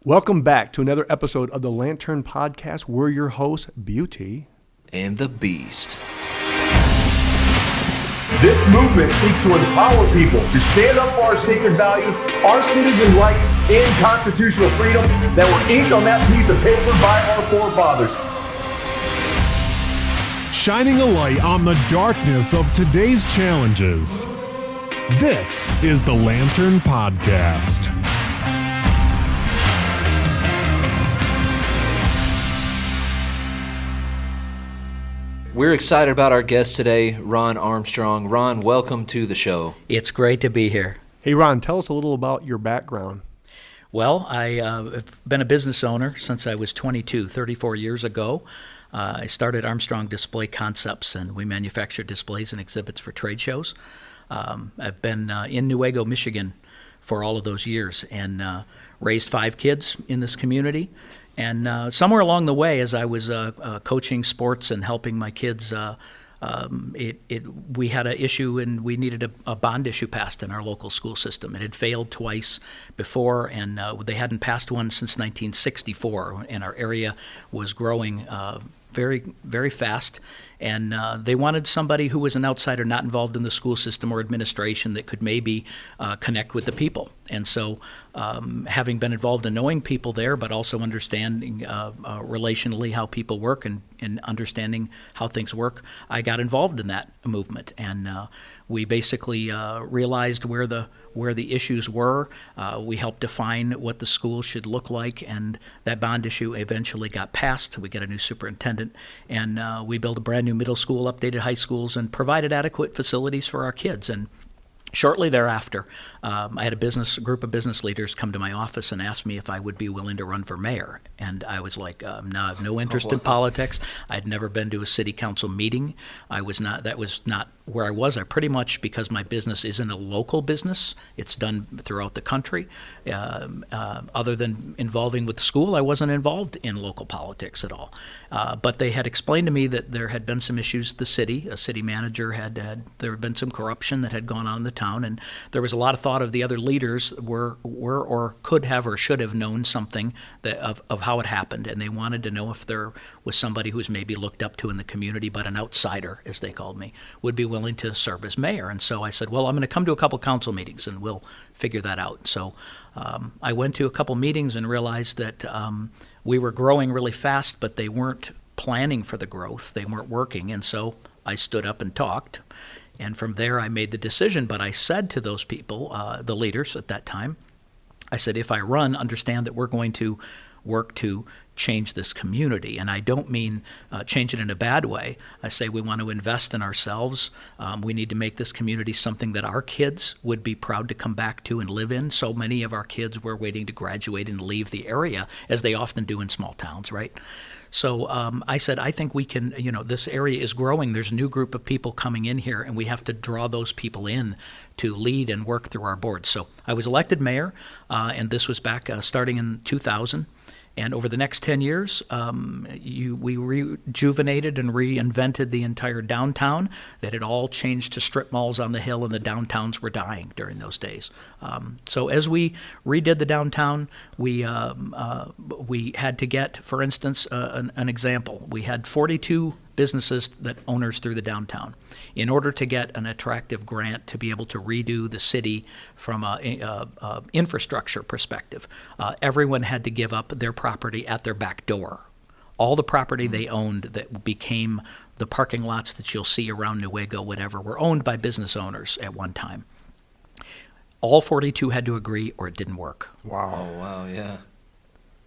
Welcome back to another episode of the Lantern Podcast. We're your hosts, Beauty and the Beast. This movement seeks to empower people to stand up for our sacred values, our citizen rights, and constitutional freedoms that were inked on that piece of paper by our forefathers. Shining a light on the darkness of today's challenges. This is the Lantern Podcast. We're excited about our guest today, Ron Armstrong. Ron, welcome to the show. It's great to be here. Hey, Ron, tell us a little about your background. Well, I've been a business owner since I was 22, 34 years ago. I started Armstrong Display Concepts, and we manufacture displays and exhibits for trade shows. I've been in Newaygo, Michigan for all of those years and raised 5 kids in this community. And somewhere along the way, as I was coaching sports and helping my kids, we had an issue and we needed a bond issue passed in our local school system. It had failed twice before, and they hadn't passed one since 1964, and our area was growing very, very fast, and they wanted somebody who was an outsider, not involved in the school system or administration, that could maybe connect with the people. And so having been involved in knowing people there, but also understanding relationally how people work and understanding how things work, I got involved in that movement. And we basically realized where the issues were. We helped define what the school should look like, and that bond issue eventually got passed. We got a new superintendent, and we built a brand new middle school, updated high schools, and provided adequate facilities for our kids. And shortly thereafter, I had a group of business leaders come to my office and ask me if I would be willing to run for mayor. And I was like, no, I have no interest in politics. I'd never been to a city council meeting. That was not where I was. I pretty much, because my business isn't a local business, it's done throughout the country. Other than involving with the school, I wasn't involved in local politics at all. But they had explained to me that there had been some issues with the city. A city manager there had been some corruption that had gone on in the town, and there was a lot of thought of the other leaders were or could have or should have known something of how it happened, and they wanted to know if there was somebody who was maybe looked up to in the community, but an outsider, as they called me, would be willing to serve as mayor. And so I said, well, I'm going to come to a couple council meetings and we'll figure that out. So I went to a couple meetings and realized that we were growing really fast, but they weren't planning for the growth. They weren't working. And so I stood up and talked. And from there, I made the decision. But I said to those people, the leaders at that time, I said, if I run, understand that we're going to work to change this community. And I don't mean change it in a bad way. I say we want to invest in ourselves. We need to make this community something that our kids would be proud to come back to and live in. So many of our kids were waiting to graduate and leave the area, as they often do in small towns, right? So I said, I think we can, this area is growing. There's a new group of people coming in here, and we have to draw those people in to lead and work through our board. So I was elected mayor, and this was back starting in 2000. And over the next 10 years, we rejuvenated and reinvented the entire downtown. That had all changed to strip malls on the hill, and the downtowns were dying during those days. So as we redid the downtown, we had to get, for instance, an example. We had 42 businesses that owners through the downtown. In order to get an attractive grant to be able to redo the city from a infrastructure perspective, everyone had to give up their property at their back door. All the property they owned that became the parking lots that you'll see around Newaygo, whatever, were owned by business owners at one time. All 42 had to agree or it didn't work. Wow. Oh, wow, yeah.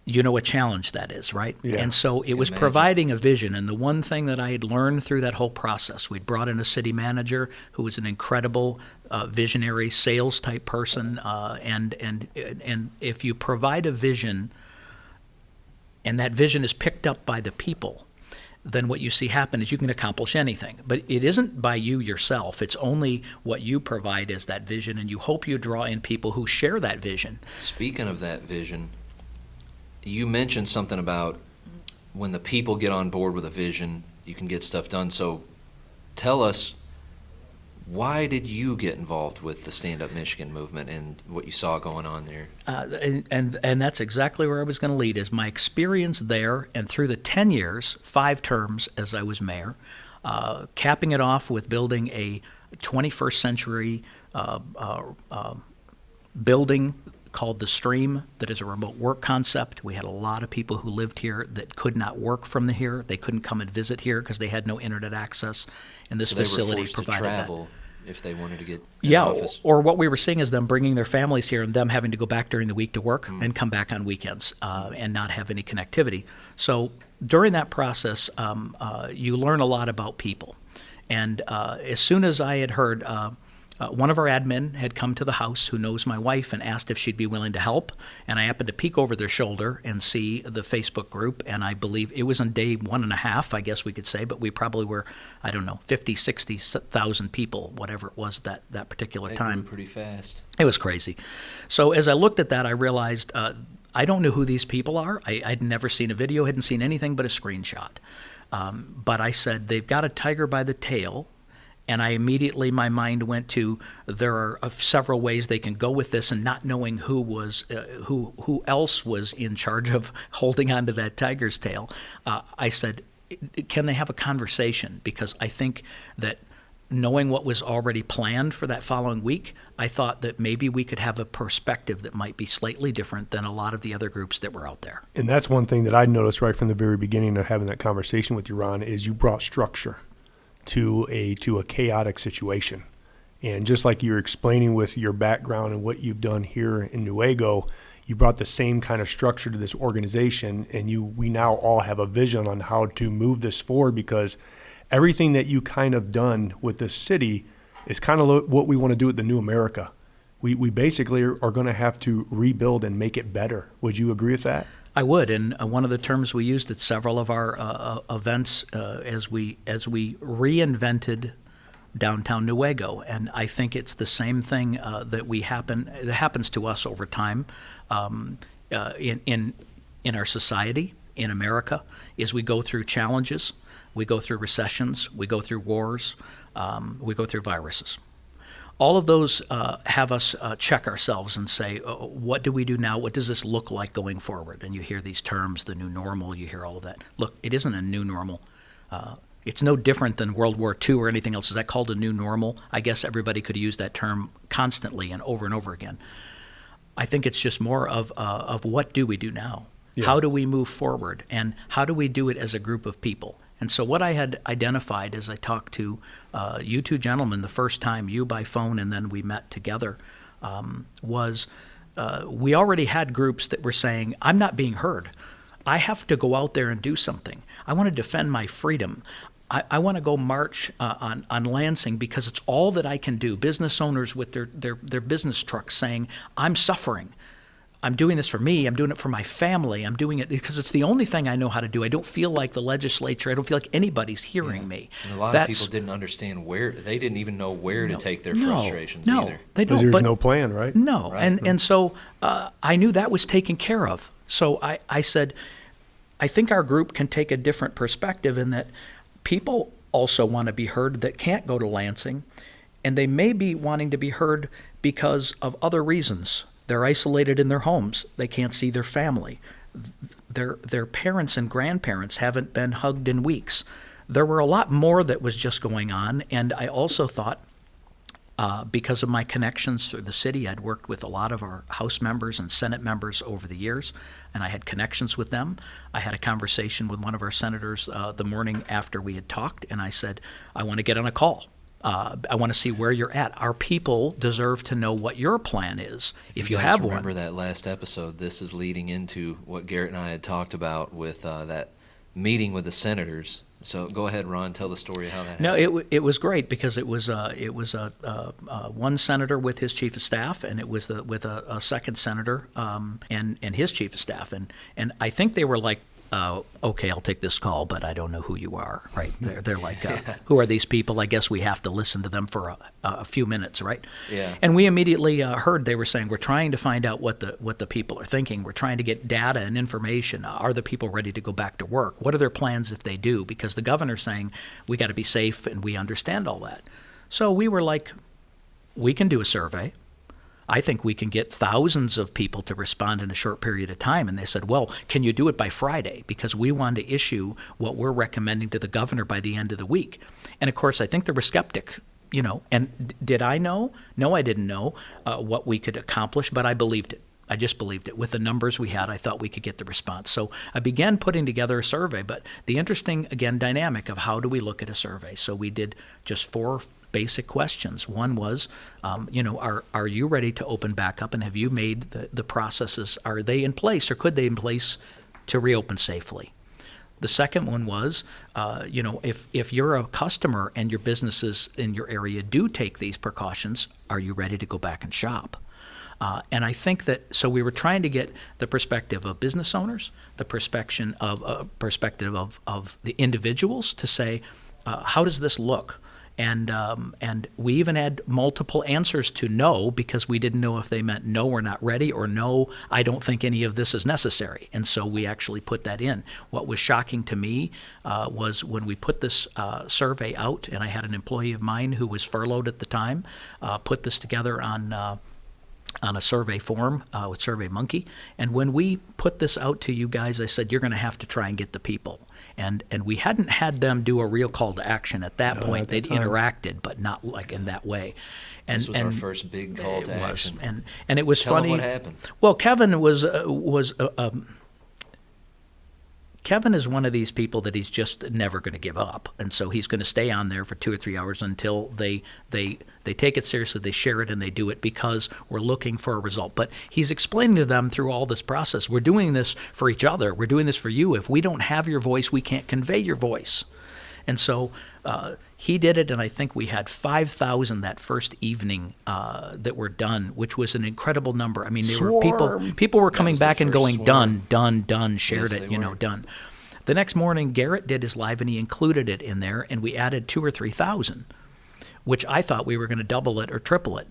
You know what challenge that is, right? Yeah. And so it was providing a vision. And the one thing that I had learned through that whole process, we'd brought in a city manager who was an incredible visionary sales type person. And if you provide a vision and that vision is picked up by the people, then what you see happen is you can accomplish anything. But it isn't by you yourself. It's only what you provide as that vision, and you hope you draw in people who share that vision. Speaking of that vision, you mentioned something about when the people get on board with a vision, you can get stuff done. So tell us Why did you get involved with the Stand Up Michigan movement and what you saw going on there? And that's exactly where I was going to lead, is my experience there, and through the 10 years, 5 terms as I was mayor, capping it off with building a 21st century building called The Stream that is a remote work concept. We had a lot of people who lived here that could not work from here. They couldn't come and visit here because they had no internet access, and this So they facility were forced provided to travel that. if they wanted to get Yeah, an office. or what we were seeing is them bringing their families here and them having to go back during the week to work and come back on weekends and not have any connectivity. So during that process, you learn a lot about people. And as soon as I had heard one of our admin had come to the house who knows my wife and asked if she'd be willing to help, and I happened to peek over their shoulder and see the Facebook group, and I believe it was on day 1.5, I guess we could say, but we probably were, 50, 60,000 people, whatever it was that particular They time. grew pretty fast. It was crazy. So as I looked at that, I realized I don't know who these people are. I'd never seen a video, hadn't seen anything but a screenshot. But I said, they've got a tiger by the tail. And I immediately, my mind went to, there are several ways they can go with this, and not knowing who else was in charge of holding on to that tiger's tail. I said, can they have a conversation? Because I think that knowing what was already planned for that following week, I thought that maybe we could have a perspective that might be slightly different than a lot of the other groups that were out there. And that's one thing that I noticed right from the very beginning of having that conversation with you, Ron, is you brought structure to a chaotic situation. And just like you're explaining with your background and what you've done here in Newaygo, you brought the same kind of structure to this organization, and we now all have a vision on how to move this forward, because everything that you kind of done with this city is kind of what we want to do with the new America. We basically are going to have to rebuild and make it better. Would you agree with that? I would, and one of the terms we used at several of our events as we reinvented downtown Newaygo, and I think it's the same thing that happens to us over time in our society, in America, is we go through challenges, we go through recessions, we go through wars, we go through viruses. All of those have us check ourselves and say, what do we do now? What does this look like going forward? And you hear these terms, the new normal, you hear all of that. Look, it isn't a new normal. It's no different than World War II or anything else. Is that called a new normal? I guess everybody could use that term constantly and over again. I think it's just more of what do we do now? Yeah. How do we move forward? And how do we do it as a group of people? And so what I had identified as I talked to you two gentlemen the first time, you by phone and then we met together, was we already had groups that were saying, I'm not being heard. I have to go out there and do something. I want to defend my freedom. I want to go march on Lansing because it's all that I can do. Business owners with their business trucks saying, I'm suffering. I'm doing this for me. I'm doing it for my family. I'm doing it because it's the only thing I know how to do. I don't feel like the legislature. I don't feel like anybody's hearing me. And a lot of people didn't understand they didn't even know where to take their frustrations either. They don't. Because there's no plan, right? No, right. And so I knew that was taken care of. So I said, I think our group can take a different perspective in that people also want to be heard that can't go to Lansing, and they may be wanting to be heard because of other reasons. They're isolated in their homes. They can't see their family. Their parents and grandparents haven't been hugged in weeks. There were a lot more that was just going on, and I also thought, because of my connections through the city, I'd worked with a lot of our House members and Senate members over the years, and I had connections with them. I had a conversation with one of our senators the morning after we had talked, and I said, I want to get on a call. I want to see where you're at. Our people deserve to know what your plan is, if you have one. Remember that last episode, this is leading into what Garrett and I had talked about with that meeting with the senators. So go ahead, Ron, tell the story of how that happened. No, it was great because it was one senator with his chief of staff, and it was with a second senator and his chief of staff, and I think they were like, okay, I'll take this call, but I don't know who you are, right? They're like, who are these people? I guess we have to listen to them for a few minutes, right? Yeah. And we immediately heard they were saying, we're trying to find out what the people are thinking. We're trying to get data and information. Are the people ready to go back to work? What are their plans if they do? Because the governor's saying, we got to be safe, and we understand all that. So we were like, we can do a survey. I think we can get thousands of people to respond in a short period of time. And they said, well, can you do it by Friday? Because we want to issue what we're recommending to the governor by the end of the week. And of course, I think there were skeptics, and did I know? No, I didn't know what we could accomplish, but I believed it. I just believed it. With the numbers we had, I thought we could get the response. So I began putting together a survey, but the interesting, again, dynamic of how do we look at a survey? So we did just 4 basic questions. One was, are you ready to open back up, and have you made the processes, are they in place, or could they in place to reopen safely? The second one was, if you're a customer and your businesses in your area do take these precautions, are you ready to go back and shop? And I think that, so we were trying to get the perspective of business owners, the perspective of the individuals to say, how does this look? And we even had multiple answers to no, because we didn't know if they meant no, we're not ready, or no, I don't think any of this is necessary. And so we actually put that in. What was shocking to me was when we put this survey out, and I had an employee of mine who was furloughed at the time, put this together on a survey form with SurveyMonkey. And when we put this out to you guys, I said, you're going to have to try and get the people. And we hadn't had them do a real call to action at that point. They'd interacted, but not like in that way. And, this was our first big call to action. And it was Tell funny. them what happened. Well, Kevin is one of these people that he's just never going to give up, and so he's going to stay on there for 2 or 3 hours until they take it seriously, they share it, and they do it because we're looking for a result. But he's explaining to them through all this process, we're doing this for each other, we're doing this for you. If we don't have your voice, we can't convey your voice. And so he did it, and I think we had 5,000 that first evening that were done, which was an incredible number. I mean, there were people were coming back and going, swarm. done, shared Yes, it, they were. done. The next morning, Garrett did his live, and he included it in there, and we added 2,000 or 3,000, which I thought we were going to double it or triple it.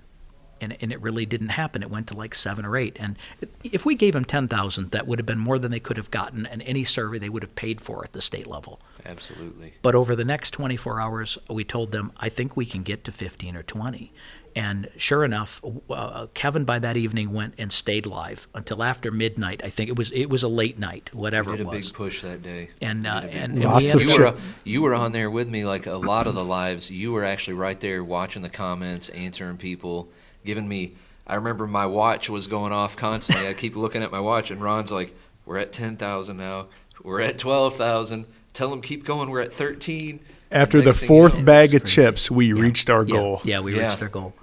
And it really didn't happen. It went to like 7 or 8. And if we gave them 10,000, that would have been more than they could have gotten in any survey they would have paid for at the state level. Absolutely. But over the next 24 hours, we told them, I think we can get to 15 or 20. And sure enough, Kevin by that evening went and stayed live until after midnight. I think it was a late night, whatever We did it was. a big push that day. And Lots we of had You were on there with me, like a lot of the lives. You were actually right there watching the comments, answering people, giving me. I remember my watch was going off constantly. I keep looking at my watch, and Ron's like, "We're at 10,000 now. We're at 12,000. Tell them keep going. We're at 13." After the Next thing you 4th know, bag it's of crazy. chips, we reached our goal. Yeah, we reached our goal.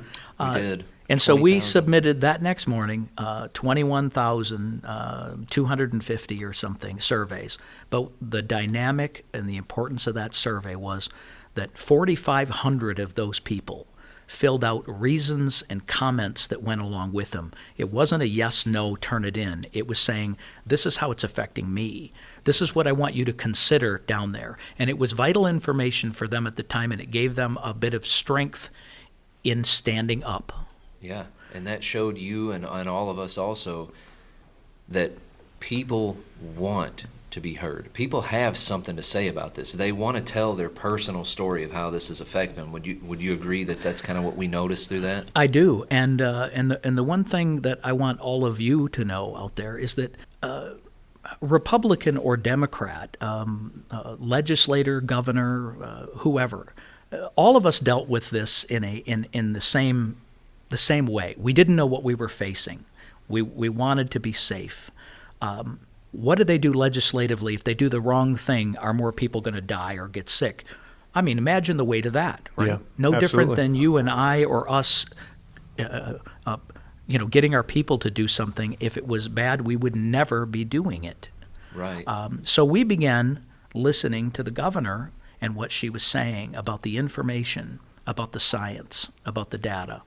We did. And so we 20,000. submitted that next morning 21,250 or something surveys. But the dynamic and the importance of that survey was that 4,500 of those people filled out reasons and comments that went along with them. It wasn't a yes, no, turn it in. It was saying, this is how it's affecting me. This is what I want you to consider down there. And it was vital information for them at the time, and it gave them a bit of strength in standing up. Yeah, and that showed you and all of us also that people want to be heard. People have something to say about this. They want to tell their personal story of how this is affecting them. Would you agree that that's kind of what we noticed through that? I do, and the one thing that I want all of you to know out there is that Republican or Democrat, legislator, governor, whoever, all of us dealt with this in the same way. We didn't know what we were facing. We wanted to be safe. What do they do legislatively? If they do the wrong thing, are more people going to die or get sick? I mean, imagine the weight of that, right? Yeah, No different absolutely. than you and I or us, getting our people to do something. If it was bad, we would never be doing it. Right. So we began listening to the governor and what she was saying about the information, about the science, about the data.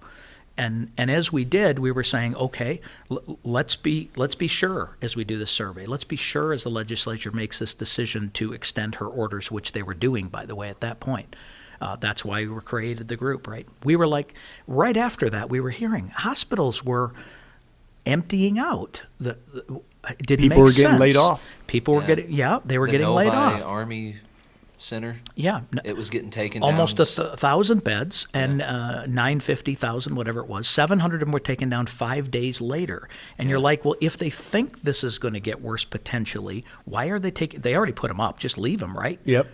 And as we did, we were saying, okay, let's be sure as we do this survey. Let's be sure as the legislature makes this decision to extend her orders, which they were doing, by the way, at that point. That's why we created the group, right? We were like, right after that, we were hearing hospitals were emptying out. It didn't People make were getting sense. laid off. People were Yeah. getting, they were The getting laid Novi off. Army center. Yeah. It was getting taken Almost down. 1,000 beds and 950,000, whatever it was. 700 of them were taken down 5 days later. And you're like, well, if they think this is going to get worse potentially, why are they taking? They already put them up. Just leave them, right? Yep.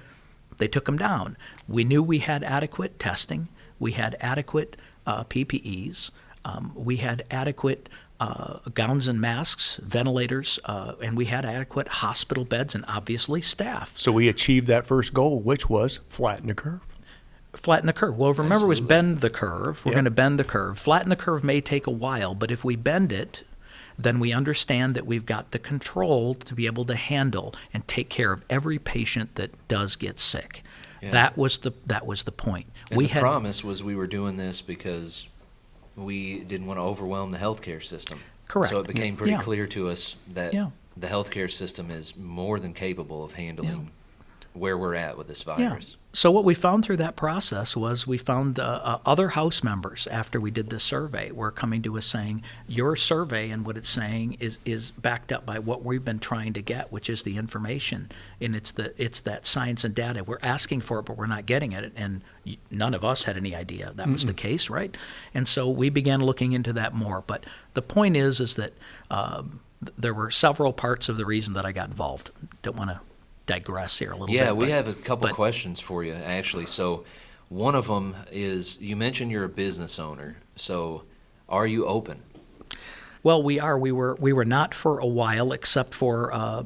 They took them down. We knew we had adequate testing. We had adequate PPEs. We had adequate gowns and masks, ventilators, and we had adequate hospital beds and obviously staff. So we achieved that first goal, which was flatten the curve. Flatten the curve. Well, remember, it was bend the curve. We're Yep. going to bend the curve. Flatten the curve may take a while, but if we bend it, then we understand that we've got the control to be able to handle and take care of every patient that does get sick. Yeah. That was the point. And the promise was we were doing this because we didn't want to overwhelm the healthcare system. Correct. So it became pretty Yeah. clear to us that Yeah. the healthcare system is more than capable of handling where we're at with this virus. So what we found through that process was we found other House members after we did this survey were coming to us saying, your survey and what it's saying is backed up by what we've been trying to get, which is the information. And it's that science and data. We're asking for it, but we're not getting it. And none of us had any idea that was the case, right? And so we began looking into that more. But the point is that there were several parts of the reason that I got involved. Don't want to digress here a little bit. Yeah, we but- have a couple but- questions for you, actually. So one of them is, you mentioned you're a business owner. So are you open? Well, we are. We were not for a while, except for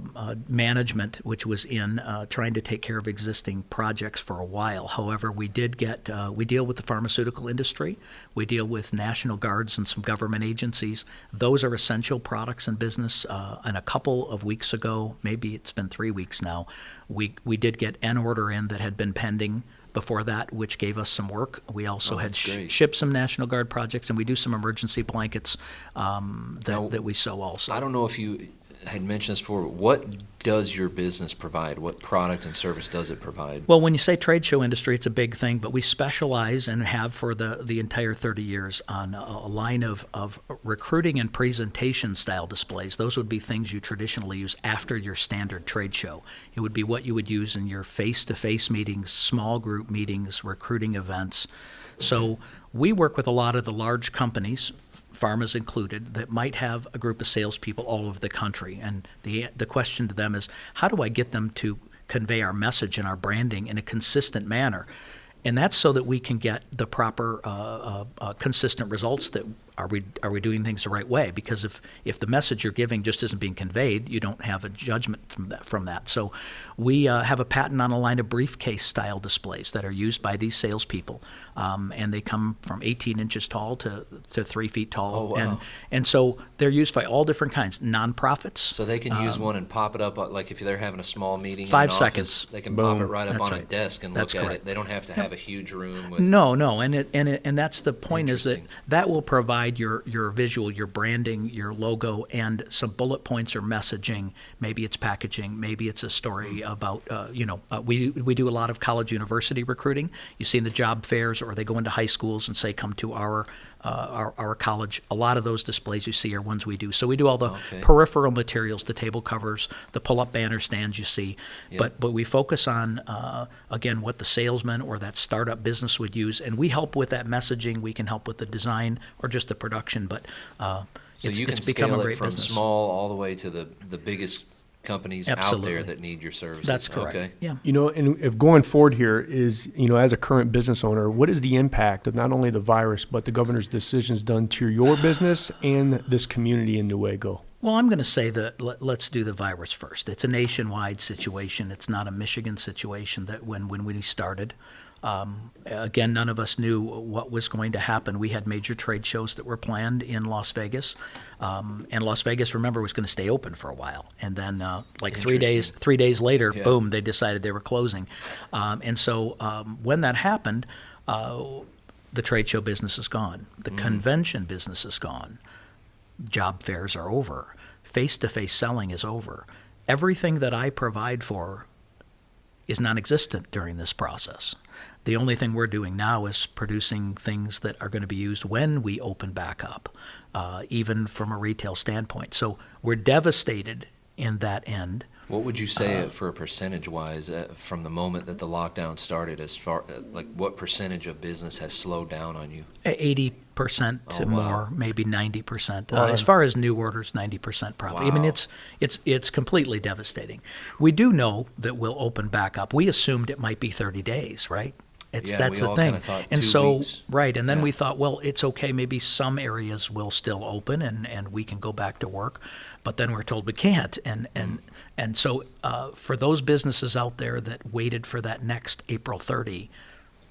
management, which was in trying to take care of existing projects for a while. However, we did get. We deal with the pharmaceutical industry. We deal with National Guards and some government agencies. Those are essential products in business. And a couple of weeks ago, maybe it's been 3 weeks now, we did get an order in that had been pending before that, which gave us some work. We also had that's great. shipped some National Guard projects, and we do some emergency blankets that we sew also. I don't know if you had mentioned this before, but what does your business provide? What product and service does it provide? Well, when you say trade show industry, it's a big thing, but we specialize and have for the entire 30 years on a line of recruiting and presentation style displays. Those would be things you traditionally use after your standard trade show. It would be what you would use in your face-to-face meetings, small group meetings, recruiting events. So we work with a lot of the large companies, pharmas included, that might have a group of salespeople all over the country. And the question to them is, how do I get them to convey our message and our branding in a consistent manner? And that's so that we can get the proper consistent results. That are we doing things the right way? Because if the message you're giving just isn't being conveyed, you don't have a judgment from that. So we have a patent on a line of briefcase style displays that are used by these salespeople, and they come from 18 inches tall to 3 feet tall. Oh, wow. And so they're used by all different kinds. Nonprofits. So they can use one and pop it up, like if they're having a small meeting in 5 an office, seconds. they can pop it right up That's on a right. desk and That's look at correct. it. They don't have to have a huge room with No, and that's the point, is that Interesting. that will provide your visual, your branding, your logo, and some bullet points or messaging. Maybe it's packaging, maybe it's a story about we do a lot of college university recruiting. You see in the job fairs, or they go into high schools and say, come to our college. A lot of those displays you see are ones we do. So we do all the Okay. peripheral materials, the table covers, the pull-up banner stands you see, Yep. but we focus on again what the salesman or that startup business would use, and we help with that messaging. We can help with the design or just the production, but So it's you can become scale a it great from business. small all the way to the biggest companies out Absolutely. there that need your services. That's correct. Okay. Yeah. And if going forward here is, as a current business owner, what is the impact of not only the virus, but the governor's decisions done to your business and this community in Newaygo? Well, I'm going to say that let's do the virus first. It's a nationwide situation. It's not a Michigan situation that when we started. Again, none of us knew what was going to happen. We had major trade shows that were planned in Las Vegas, and Las Vegas, remember, was going to stay open for a while. And then, like 3 days, Interesting. 3 days later, Yeah. boom, they decided they were closing. And so when that happened, the trade show business is gone. The convention business is gone. Job fairs are over. Face-to-face selling is over. Everything that I provide for is non-existent during this process. The only thing we're doing now is producing things that are going to be used when we open back up, even from a retail standpoint. So we're devastated in that end. What would you say for percentage-wise from the moment that the lockdown started? As far like what percentage of business has slowed down on you? 80% to Oh, wow. more, maybe 90%. As far as new orders, 90% probably. I mean, Wow. it's completely devastating. We do know that we'll open back up. We assumed it might be 30 days, right? Yeah, That's we the all thing. kinda thought And 2 so, weeks. right, and then Yeah. we thought, well, it's okay, maybe some areas will still open and we can go back to work, but then we're told we can't. And so for those businesses out there that waited for that next April 30,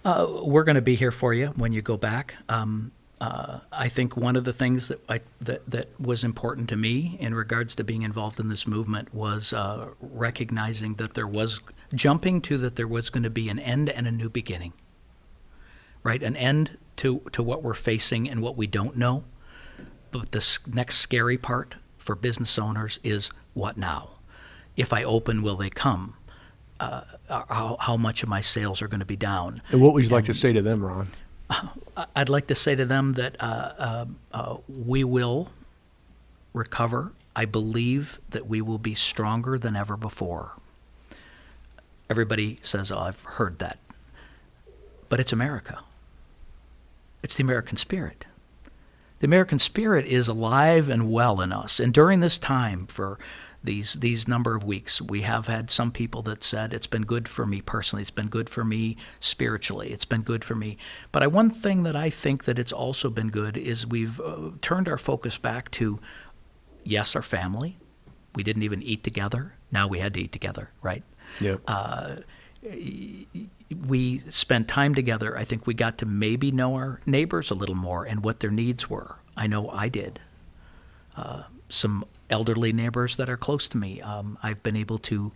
we're going to be here for you when you go back. I think one of the things that was important to me in regards to being involved in this movement was recognizing that there was going to be an end and a new beginning, right? An end to what we're facing and what we don't know. But the next scary part for business owners is what now? If I open, will they come? How much of my sales are going to be down? And what would you like to say to them, Ron? I'd like to say to them that we will recover. I believe that we will be stronger than ever before. Everybody says, oh, I've heard that. But it's America. It's the American spirit. The American spirit is alive and well in us. And during this time, for these number of weeks, we have had some people that said, it's been good for me personally, it's been good for me spiritually, it's been good for me. But one thing that I think that it's also been good is we've turned our focus back to, yes, our family. We didn't even eat together. Now we had to eat together, right? Yeah. We spent time together. I think we got to maybe know our neighbors a little more and what their needs were. I know I did. Some elderly neighbors that are close to me, I've been able to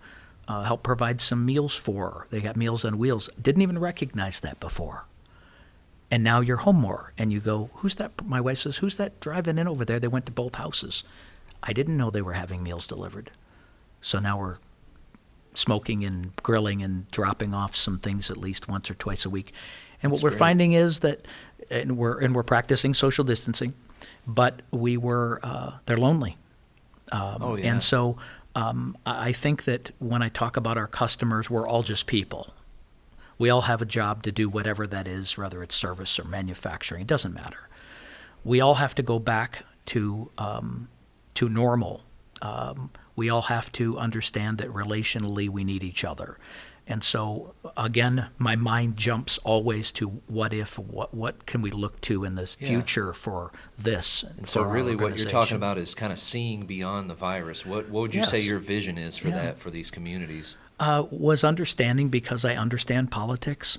help provide some meals for. They got Meals on Wheels. Didn't even recognize that before. And now you're home more, and you go, who's that? My wife says, who's that driving in over there? They went to both houses. I didn't know they were having meals delivered. So now we're smoking and grilling and dropping off some things at least once or twice a week. And what That's we're great. finding is that, and we're practicing social distancing, but they're lonely. Oh, yeah. And so I think that when I talk about our customers, we're all just people. We all have a job to do, whatever that is, whether it's service or manufacturing. It doesn't matter. We all have to go back to normal. We all have to understand that relationally we need each other. And so, again, my mind jumps always to what if, what can we look to in the future for this. And so for our really what you're talking organization. about is kind of seeing beyond the virus. What would you say Yes. your vision is for Yeah. that, for these communities? Was understanding, because I understand politics.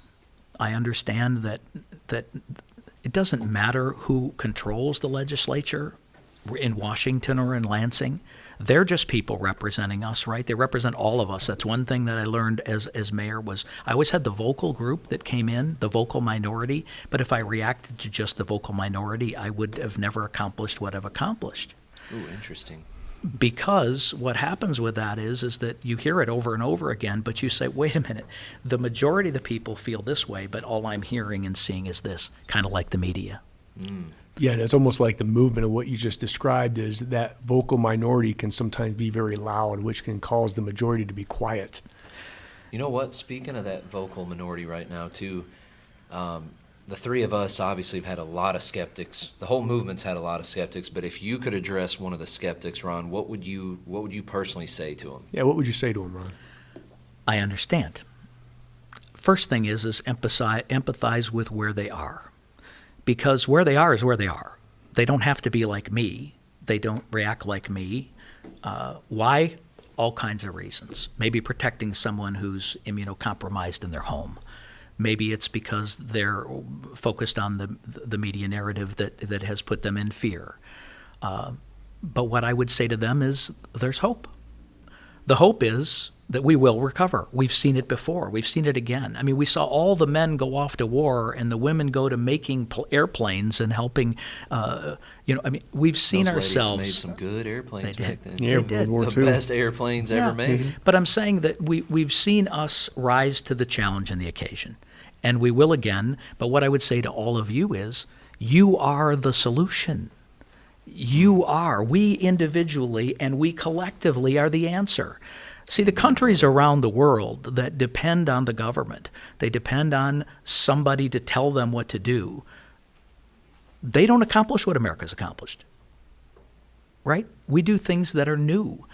I understand that it doesn't matter who controls the legislature in Washington or in Lansing. They're just people representing us, right? They represent all of us. That's one thing that I learned as mayor was I always had the vocal group that came in, the vocal minority, but if I reacted to just the vocal minority, I would have never accomplished what I've accomplished. Ooh, interesting. Because what happens with that is that you hear it over and over again, but you say, wait a minute, the majority of the people feel this way, but all I'm hearing and seeing is this, kind of like the media. Yeah, and it's almost like the movement of what you just described is that vocal minority can sometimes be very loud, which can cause the majority to be quiet. You know what? Speaking of that vocal minority right now, too, the three of us obviously have had a lot of skeptics. The whole movement's had a lot of skeptics. But if you could address one of the skeptics, Ron, what would you personally say to him? Yeah, what would you say to him, Ron? I understand. First thing is empathize with where they are. Because where they are is where they are. They don't have to be like me. They don't react like me. Why? All kinds of reasons. Maybe protecting someone who's immunocompromised in their home. Maybe it's because they're focused on the media narrative that has put them in fear. But what I would say to them is there's hope. The hope is that we will recover. We've seen it before. We've seen it again. I mean, we saw all the men go off to war and the women go to making airplanes and helping, we've seen Those ladies ourselves. made some good airplanes They back did. then. Yeah, too. They did. World War The II. best airplanes ever made. But I'm saying that we've seen us rise to the challenge and the occasion, and we will again. But what I would say to all of you is, you are the solution. We individually and we collectively are the answer. See, the countries around the world that depend on the government, they depend on somebody to tell them what to do, they don't accomplish what America's accomplished, right? We do things that are new.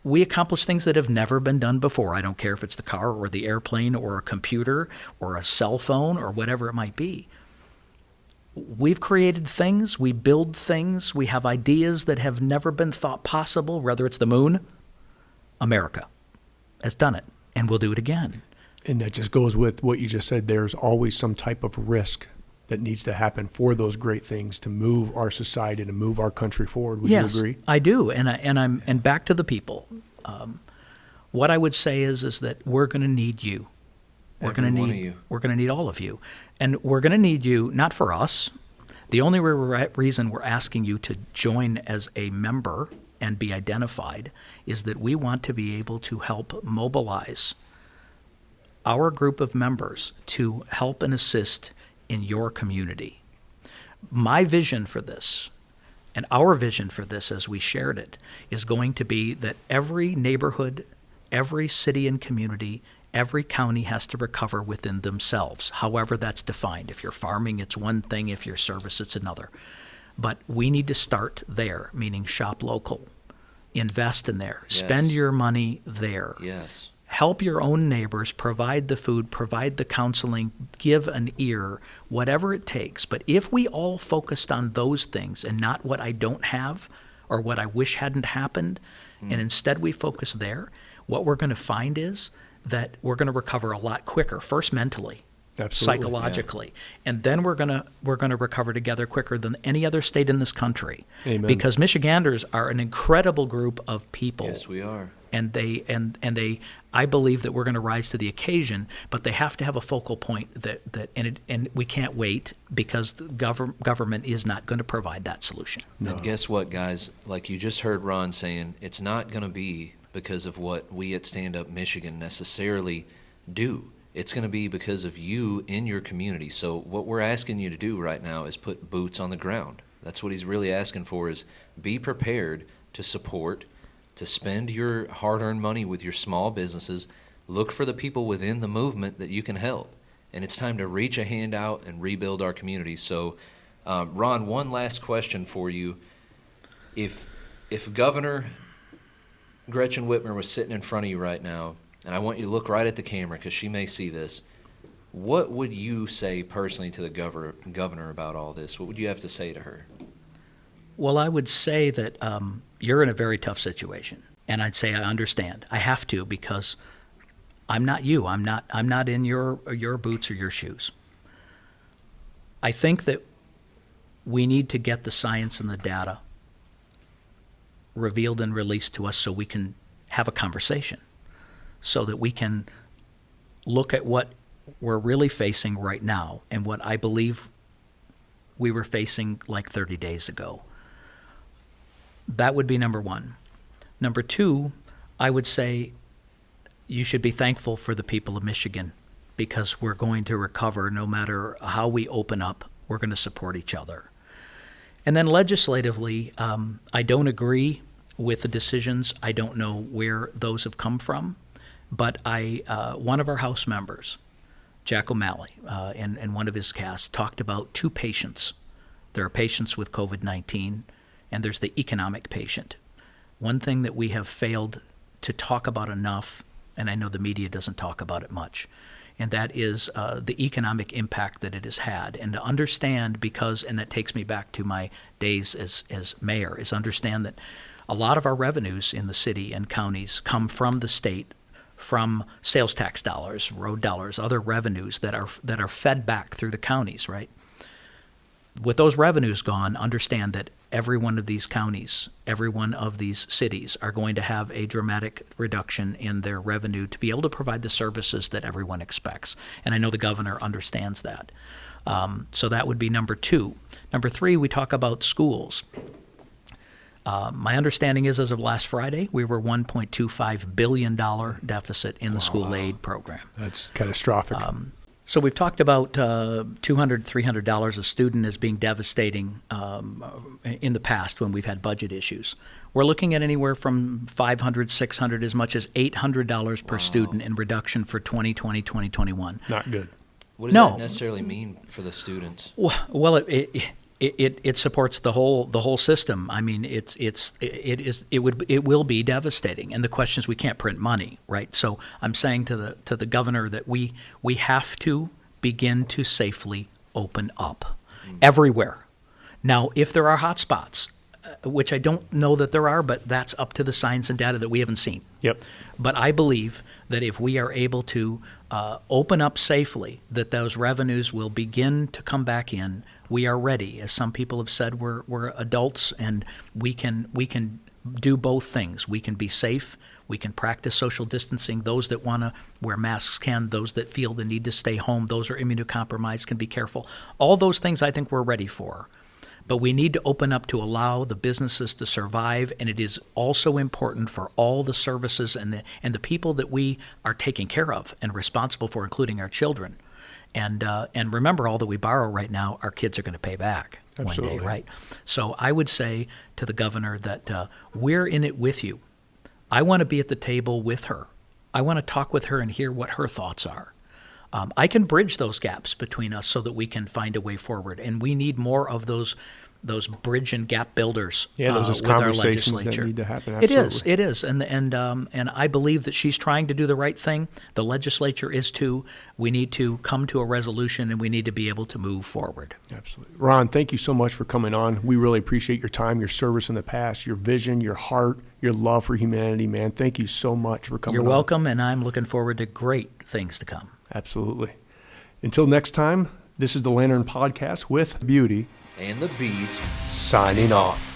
We accomplish things that have never been done before. I don't care if it's the car or the airplane or a computer or a cell phone or whatever it might be. We've created things, we build things, we have ideas that have never been thought possible, whether it's the moon. America has done it, and we'll do it again. And that just goes with what you just said. There's always some type of risk that needs to happen for those great things to move our society, to move our country forward. Would Yes, you agree? I do, and back to the people. What I would say is that we're going to need you. We're going to Every one need of you. We're going to need all of you, and we're going to need you not for us. The only reason we're asking you to join as a member and be identified is that we want to be able to help mobilize our group of members to help and assist in your community. My vision for this, and our vision for this as we shared it, is going to be that every neighborhood, every city and community, every county has to recover within themselves, however that's defined. If you're farming, it's one thing. If you're service, it's another. But we need to start there, meaning shop local, invest in there, Yes. spend your money there. Yes. Help your own neighbors, provide the food, provide the counseling, give an ear, whatever it takes. But if we all focused on those things and not what I don't have or what I wish hadn't happened, and instead we focus there, what we're going to find is that we're going to recover a lot quicker, first mentally, Absolutely, psychologically, and then we're going to recover together quicker than any other state in this country. Amen. Because Michiganders are an incredible group of people. Yes, we are. And they I believe that we're going to rise to the occasion, but they have to have a focal point and we can't wait because the government is not going to provide that solution. And guess what, guys? Like you just heard Ron saying, it's not going to be because of what we at Stand Up Michigan necessarily do. It's going to be because of you in your community. So what we're asking you to do right now is put boots on the ground. That's what he's really asking for, is be prepared to support, to spend your hard-earned money with your small businesses. Look for the people within the movement that you can help. And it's time to reach a hand out and rebuild our community. So, Ron, one last question for you. If Governor Gretchen Whitmer was sitting in front of you right now, and I want you to look right at the camera because she may see this, what would you say personally to the governor about all this? What would you have to say to her? Well, I would say that you're in a very tough situation, and I'd say I understand. I have to because I'm not you. I'm not in your boots or your shoes. I think that we need to get the science and the data revealed and released to us so we can have a conversation, so that we can look at what we're really facing right now and what I believe we were facing like 30 days ago. That would be number one. Number two, I would say you should be thankful for the people of Michigan because we're going to recover no matter how we open up. We're going to support each other. And then legislatively, I don't agree with the decisions. I don't know where those have come from. But one of our House members, Jack O'Malley, and one of his casts talked about two patients. There are patients with COVID-19, and there's the economic patient. One thing that we have failed to talk about enough, and I know the media doesn't talk about it much, and that is the economic impact that it has had. And to understand, and that takes me back to my days as mayor, is understand that a lot of our revenues in the city and counties come from the state, from sales tax dollars, road dollars, other revenues that are fed back through the counties, right? With those revenues gone, understand that every one of these counties, every one of these cities are going to have a dramatic reduction in their revenue to be able to provide the services that everyone expects. And I know the governor understands that. So that would be number two. Number three, we talk about schools. My understanding is as of last Friday, we were $1.25 billion deficit in the school aid program. That's catastrophic. So we've talked about $200, $300 a student as being devastating in the past when we've had budget issues. We're looking at anywhere from $500, $600, as much as $800 per student in reduction for 2020, 2021. Not good. What does No. that necessarily mean for the students? Well, it supports the whole system. I mean, it will be devastating. And the question is, we can't print money, right? So I'm saying to the governor that we have to begin to safely open up everywhere. Now, if there are hot spots, which I don't know that there are, but that's up to the science and data that we haven't seen. Yep. But I believe that if we are able to open up safely, that those revenues will begin to come back in. We are ready. As some people have said, we're adults, and we can do both things. We can be safe. We can practice social distancing. Those that want to wear masks can. Those that feel the need to stay home, those who are immunocompromised, can be careful. All those things I think we're ready for. But we need to open up to allow the businesses to survive, and it is also important for all the services and the people that we are taking care of and responsible for, including our children. And remember, all that we borrow right now, our kids are going to pay back Absolutely. one day, right? So I would say to the governor that we're in it with you. I want to be at the table with her. I want to talk with her and hear what her thoughts are. I can bridge those gaps between us so that we can find a way forward. And we need more of those bridge and gap builders Those with our conversations legislature. that need to happen. It Absolutely. is. And I believe that she's trying to do the right thing. The legislature is too. We need to come to a resolution, and we need to be able to move forward. Absolutely. Ron, thank you so much for coming on. We really appreciate your time, your service in the past, your vision, your heart, your love for humanity, man. Thank you so much for coming on. You're welcome, and I'm looking forward to great things to come. Absolutely. Until next time, this is the Lantern Podcast with Beauty And the Beast. signing off.